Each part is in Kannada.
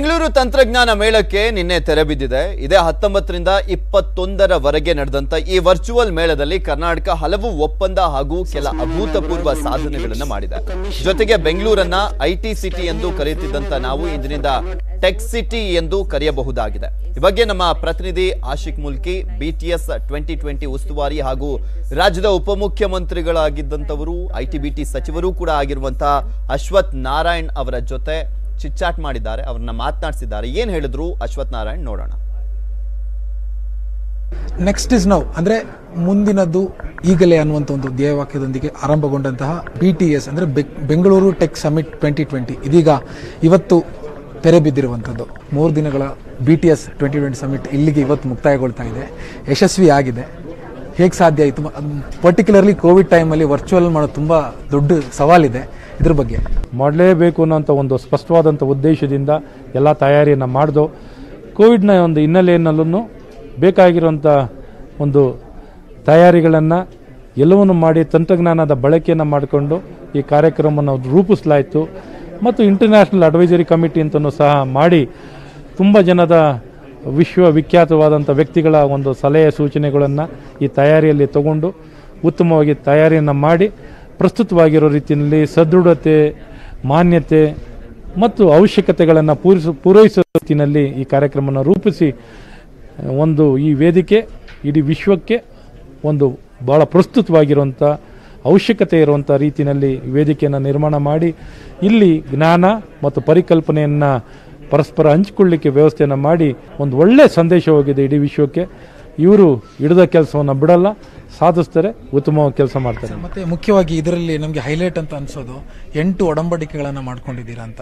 ಬೆಂಗಳೂರು ತಂತ್ರಜ್ಞಾನ ಮೇಳಕ್ಕೆ ನಿನ್ನೆ ತೆರೆ ಬಿದ್ದಿದೆ. ಇದೇ 19ರಿಂದ 21ರವರೆಗೆ ನಡೆದಂತ ಈ ವರ್ಚುವಲ್ ಮೇಳದಲ್ಲಿ ಕರ್ನಾಟಕ ಹಲವು ಒಪ್ಪಂದ ಹಾಗೂ ಕೆಲ ಅಭೂತಪೂರ್ವ ಸಾಧನೆಗಳನ್ನು ಮಾಡಿದೆ. ಜೊತೆಗೆ ಬೆಂಗಳೂರನ್ನ ಐಟಿ ಸಿಟಿ ಎಂದು ಕರೆಯುತ್ತಿದ್ದಂತ ನಾವು ಇಂದಿನಿಂದ ಟೆಕ್ ಸಿಟಿ ಎಂದು ಕರೆಯಬಹುದಾಗಿದೆ. ಈ ಬಗ್ಗೆ ನಮ್ಮ ಪ್ರತಿನಿಧಿ ಆಶಿಕ್ ಮುಲ್ಕಿ, BTS 2020 ಉಸ್ತುವಾರಿ ಹಾಗೂ ರಾಜ್ಯದ ಉಪಮುಖ್ಯಮಂತ್ರಿಗಳಾಗಿದ್ದಂತವರು, ITBT ಸಚಿವರು ಕೂಡ ಆಗಿರುವಂತಹ ಅಶ್ವಥ್ ನಾರಾಯಣ್ ಅವರ ಜೊತೆ ಚಿಟ್ಚಾಟ್ ಮಾಡಿದ್ದಾರೆ, ಅವರನ್ನ ಮಾತನಾಡಿಸಿದ್ದಾರೆ. ಏನು ಹೇಳಿದ್ರು ಅಶ್ವಥ್ ನಾರಾಯಣ್ ನೋಡೋಣ. ನೆಕ್ಸ್ಟ್ ಇಸ್ ನೌ ಅಂದ್ರೆ ಮುಂದಿನದು ಈಗಲೇ ಅನ್ನುವಂಥ ಒಂದು ಧ್ಯೇಯವಾಕ್ಯದೊಂದಿಗೆ ಆರಂಭಗೊಂಡಂತಹ BTS ಅಂದ್ರೆ ಬೆಂಗಳೂರು ಟೆಕ್ ಸಮಿಟ್ 2020 ಇದೀಗ ಇವತ್ತು ತೆರೆ ಬಿದ್ದಿರುವಂಥದ್ದು. 3 ದಿನಗಳ BTS 2020 ಸಮಿಟ್ ಇಲ್ಲಿಗೆ ಇವತ್ತು ಮುಕ್ತಾಯಗೊಳ್ತಾ ಇದೆ. ಯಶಸ್ವಿ ಆಗಿದೆ. ಹೇಗೆ ಸಾಧ್ಯ ಆಯಿತು? ಪರ್ಟಿಕ್ಯುಲರ್ಲಿ ಕೋವಿಡ್ ಟೈಮಲ್ಲಿ ವರ್ಚುವಲ್ ಮಾಡೋದು ತುಂಬ ದೊಡ್ಡ ಸವಾಲಿದೆ. ಇದ್ರ ಬಗ್ಗೆ ಮಾಡಲೇಬೇಕು ಅನ್ನೋಂಥ ಒಂದು ಸ್ಪಷ್ಟವಾದಂಥ ಉದ್ದೇಶದಿಂದ ಎಲ್ಲ ತಯಾರಿಯನ್ನು ಮಾಡಿದು. ಕೋವಿಡ್ನ ಒಂದು ಹಿನ್ನೆಲೆಯಲ್ಲೂ ಬೇಕಾಗಿರುವಂಥ ಒಂದು ತಯಾರಿಗಳನ್ನು ಎಲ್ಲವನ್ನು ಮಾಡಿ ತಂತ್ರಜ್ಞಾನದ ಬಳಕೆಯನ್ನು ಮಾಡಿಕೊಂಡು ಈ ಕಾರ್ಯಕ್ರಮವನ್ನು ರೂಪಿಸಲಾಯಿತು. ಮತ್ತು ಇಂಟರ್ನ್ಯಾಷನಲ್ ಅಡ್ವೈಸರಿ ಕಮಿಟಿ ಅಂತಲೂ ಸಹ ಮಾಡಿ ತುಂಬ ಜನದ ವಿಶ್ವವಿಖ್ಯಾತವಾದಂಥ ವ್ಯಕ್ತಿಗಳ ಒಂದು ಸಲಹೆ ಸೂಚನೆಗಳನ್ನು ಈ ತಯಾರಿಯಲ್ಲಿ ತಗೊಂಡು ಉತ್ತಮವಾಗಿ ತಯಾರಿಯನ್ನು ಮಾಡಿ ಪ್ರಸ್ತುತವಾಗಿರೋ ರೀತಿಯಲ್ಲಿ ಸದೃಢತೆ, ಮಾನ್ಯತೆ ಮತ್ತು ಅವಶ್ಯಕತೆಗಳನ್ನು ಪೂರೈಸುವ ರೀತಿಯಲ್ಲಿ ಈ ಕಾರ್ಯಕ್ರಮವನ್ನು ರೂಪಿಸಿ ಒಂದು ಈ ವೇದಿಕೆ ಇಡೀ ವಿಶ್ವಕ್ಕೆ ಒಂದು ಭಾಳ ಪ್ರಸ್ತುತವಾಗಿರುವಂಥ ಅವಶ್ಯಕತೆ ಇರುವಂಥ ರೀತಿಯಲ್ಲಿ ವೇದಿಕೆಯನ್ನು ನಿರ್ಮಾಣ ಮಾಡಿ ಇಲ್ಲಿ ಜ್ಞಾನ ಮತ್ತು ಪರಿಕಲ್ಪನೆಯನ್ನು ಪರಸ್ಪರ ಹಂಚಿಕೊಳ್ಳಿಕ್ಕೆ ವ್ಯವಸ್ಥೆಯನ್ನು ಮಾಡಿ ಒಂದು ಒಳ್ಳೆಯ ಸಂದೇಶ ಹೋಗಿದೆ ಇಡೀ ವಿಶ್ವಕ್ಕೆ. ಇವರು ಹಿಡಿದ ಕೆಲಸವನ್ನು ಬಿಡಲ್ಲ, ಸಾಧಿಸ್ತಾರೆ, ಉತ್ತಮವಾಗಿ ಕೆಲಸ ಮಾಡ್ತಾರೆ. ಮತ್ತೆ ಮುಖ್ಯವಾಗಿ ಇದರಲ್ಲಿ ನಮಗೆ ಹೈಲೈಟ್ ಅಂತ ಅನ್ಸೋದು 8 ಒಡಂಬಡಿಕೆಗಳನ್ನು ಮಾಡ್ಕೊಂಡಿದ್ದೀರಾ ಅಂತ.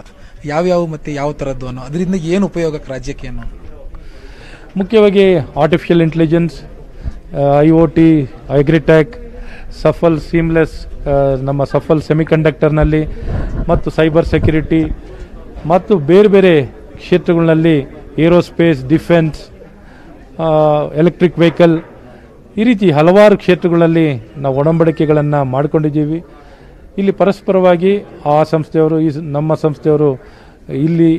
ಯಾವ್ಯಾವ ಮತ್ತೆ ಯಾವ ಥರದ್ದು ಅನ್ನೋ ಅದರಿಂದ ಏನು ಉಪಯೋಗಕ್ಕೆ ರಾಜ್ಯಕ್ಕೆ ಅನ್ನೋ? ಮುಖ್ಯವಾಗಿ artificial intelligence, IoT, agritech, Safal seamless, ನಮ್ಮ ಸಫಲ್ ಸೆಮಿಕಂಡಕ್ಟರ್ನಲ್ಲಿ ಮತ್ತು ಸೈಬರ್ ಸೆಕ್ಯುರಿಟಿ ಮತ್ತು ಬೇರೆ ಬೇರೆ ಕ್ಷೇತ್ರಗಳಲ್ಲಿ ಏರೋಸ್ಪೇಸ್, ಡಿಫೆನ್ಸ್, ಎಲೆಕ್ಟ್ರಿಕ್ ವೆಹಿಕಲ್, ಈ ರೀತಿ ಹಲವಾರು ಕ್ಷೇತ್ರಗಳಲ್ಲಿ ನಾವು ಒಡಂಬಡಿಕೆಗಳನ್ನು ಮಾಡಿಕೊಂಡಿದ್ದೀವಿ. ಇಲ್ಲಿ ಪರಸ್ಪರವಾಗಿ ಆ ಸಂಸ್ಥೆಯವರು ನಮ್ಮ ಸಂಸ್ಥೆಯವರು ಇಲ್ಲಿ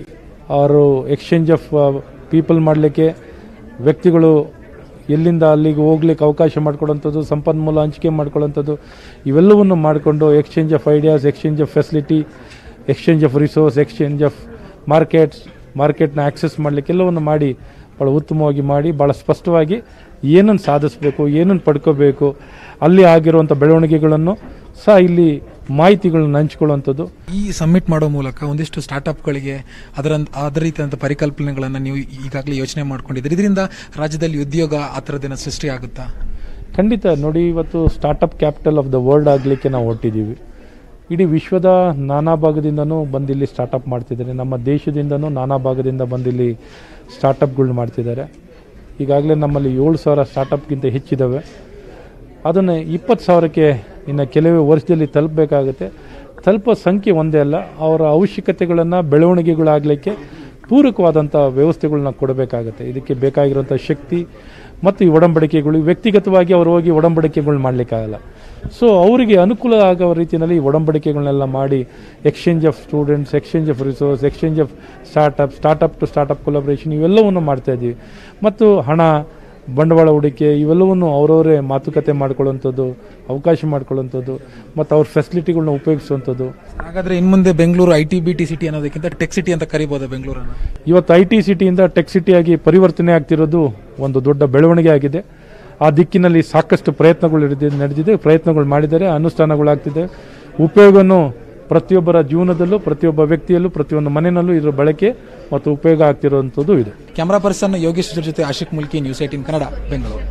ಅವರು ಎಕ್ಸ್ಚೇಂಜ್ ಆಫ್ ಪೀಪಲ್ ಮಾಡಲಿಕ್ಕೆ, ವ್ಯಕ್ತಿಗಳು ಎಲ್ಲಿಂದ ಅಲ್ಲಿಗೆ ಹೋಗ್ಲಿಕ್ಕೆ ಅವಕಾಶ ಮಾಡಿಕೊಡುವಂಥದ್ದು, ಸಂಪನ್ಮೂಲ ಹಂಚಿಕೆ ಮಾಡಿಕೊಳ್ಳುವಂಥದ್ದು, ಇವೆಲ್ಲವನ್ನು ಮಾಡಿಕೊಂಡು exchange of ideas, exchange of facility, exchange of resource, exchange of ಮಾರ್ಕೆಟ್ನ ಆಕ್ಸೆಸ್ ಮಾಡಲಿಕ್ಕೆ ಎಲ್ಲವನ್ನು ಮಾಡಿ ಭಾಳ ಉತ್ತಮವಾಗಿ ಮಾಡಿ ಭಾಳ ಸ್ಪಷ್ಟವಾಗಿ ಏನನ್ನು ಸಾಧಿಸಬೇಕು, ಏನನ್ನು ಪಡ್ಕೋಬೇಕು, ಅಲ್ಲಿ ಆಗಿರುವಂಥ ಬೆಳವಣಿಗೆಗಳನ್ನು ಸಹ ಇಲ್ಲಿ ಮಾಹಿತಿಗಳನ್ನು ಹಂಚಿಕೊಳ್ಳುವಂಥದ್ದು. ಈ ಸಬ್ಮಿಟ್ ಮಾಡೋ ಮೂಲಕ ಒಂದಿಷ್ಟು ಸ್ಟಾರ್ಟ್ಅಪ್ಗಳಿಗೆ ಅದರ ರೀತಿಯಾದಂಥ ಪರಿಕಲ್ಪನೆಗಳನ್ನು ನೀವು ಈಗಾಗಲೇ ಯೋಚನೆ ಮಾಡ್ಕೊಂಡಿದ್ದೀರಿ. ಇದರಿಂದ ರಾಜ್ಯದಲ್ಲಿ ಉದ್ಯೋಗ ಆ ಥರದ್ದೇನ ಸೃಷ್ಟಿ ಆಗುತ್ತಾ? ಖಂಡಿತ. ನೋಡಿ, ಇವತ್ತು startup capital of the world ಆಗಲಿಕ್ಕೆ ನಾವು ಹೊರಟಿದ್ದೀವಿ. ಇಡೀ ವಿಶ್ವದ ನಾನಾ ಭಾಗದಿಂದನೂ ಬಂದಿಲ್ಲಿ ಸ್ಟಾರ್ಟಪ್ ಮಾಡ್ತಿದ್ದಾರೆ. ನಮ್ಮ ದೇಶದಿಂದನೂ ನಾನಾ ಭಾಗದಿಂದ ಬಂದಿಲ್ಲಿ ಸ್ಟಾರ್ಟಪ್ಗಳನ್ನ ಮಾಡ್ತಿದ್ದಾರೆ. ಈಗಾಗಲೇ ನಮ್ಮಲ್ಲಿ 7,000 ಸ್ಟಾರ್ಟಪ್ಗಿಂತ ಹೆಚ್ಚಿದ್ದಾವೆ. ಅದನ್ನು 20,000ಕ್ಕೆ ಇನ್ನು ಕೆಲವೇ ವರ್ಷದಲ್ಲಿ ತಲುಪಬೇಕಾಗುತ್ತೆ. ತಲುಪೋ ಸಂಖ್ಯೆ ಒಂದೇ ಅಲ್ಲ, ಅವರ ಅವಶ್ಯಕತೆಗಳನ್ನು ಬೆಳವಣಿಗೆಗಳಾಗಲಿಕ್ಕೆ ಪೂರಕವಾದಂಥ ವ್ಯವಸ್ಥೆಗಳನ್ನ ಕೊಡಬೇಕಾಗತ್ತೆ. ಇದಕ್ಕೆ ಬೇಕಾಗಿರುವಂಥ ಶಕ್ತಿ ಮತ್ತು ಈ ಒಡಂಬಡಿಕೆಗಳು ವ್ಯಕ್ತಿಗತವಾಗಿ ಅವರು ಹೋಗಿ ಒಡಂಬಡಿಕೆಗಳು ಮಾಡಲಿಕ್ಕಾಗಲ್ಲ. ಸೊ ಅವರಿಗೆ ಅನುಕೂಲ ಆಗೋ ರೀತಿಯಲ್ಲಿ ಒಡಂಬಡಿಕೆಗಳನ್ನೆಲ್ಲ ಮಾಡಿ exchange of students, exchange of resource, exchange of startup to startup collaboration ಇವೆಲ್ಲವನ್ನು ಮಾಡ್ತಾಯಿದ್ದೀವಿ. ಮತ್ತು ಹಣ, ಬಂಡವಾಳ ಹೂಡಿಕೆ ಇವೆಲ್ಲವನ್ನು ಅವರವರೇ ಮಾತುಕತೆ ಮಾಡ್ಕೊಳ್ಳುವಂಥದ್ದು, ಅವಕಾಶ ಮಾಡ್ಕೊಳ್ಳುವಂಥದ್ದು ಮತ್ತು ಅವ್ರ ಫೆಸಿಲಿಟಿಗಳನ್ನ ಉಪಯೋಗಿಸುವಂಥದ್ದು. ಹಾಗಾದರೆ ಇನ್ನು ಮುಂದೆ ಬೆಂಗಳೂರು ITBT ಸಿಟಿ ಅನ್ನೋದಕ್ಕಿಂತ ಟೆಕ್ ಸಿಟಿ ಅಂತ ಕರಿಬೋದು ಬೆಂಗಳೂರನ್ನು? ಇವತ್ತು IT ಸಿಟಿಯಿಂದ ಟೆಕ್ ಸಿಟಿಯಾಗಿ ಪರಿವರ್ತನೆ ಆಗ್ತಿರೋದು ಒಂದು ದೊಡ್ಡ ಬೆಳವಣಿಗೆ ಆಗಿದೆ. ಆ ದಿಕ್ಕಿನಲ್ಲಿ ಸಾಕಷ್ಟು ಪ್ರಯತ್ನಗಳು ನಡೆದಿದೆ, ಪ್ರಯತ್ನಗಳು ಮಾಡಿದ್ದಾರೆ, ಅನುಷ್ಠಾನಗಳಾಗ್ತಿದೆ. ಉಪಯೋಗನೂ ಪ್ರತಿಯೊಬ್ಬರ ಜೀವನದಲ್ಲೂ, ಪ್ರತಿಯೊಬ್ಬ ವ್ಯಕ್ತಿಯಲ್ಲೂ, ಪ್ರತಿಯೊಂದು ಮನೆಯಲ್ಲೂ ಇದರ ಬಳಕೆ ಮತ್ತು ಉಪಯೋಗ ಆಗ್ತಿರುವಂಥದ್ದು ಇದೆ. ಕ್ಯಾಮರಾ ಪರ್ಸನ್ ಯೋಗೇಶ್ ಜೊತೆ ಆಶಿಕ್ ಮುಲ್ಕಿ, News 18 ಕನ್ನಡ, ಬೆಂಗಳೂರು.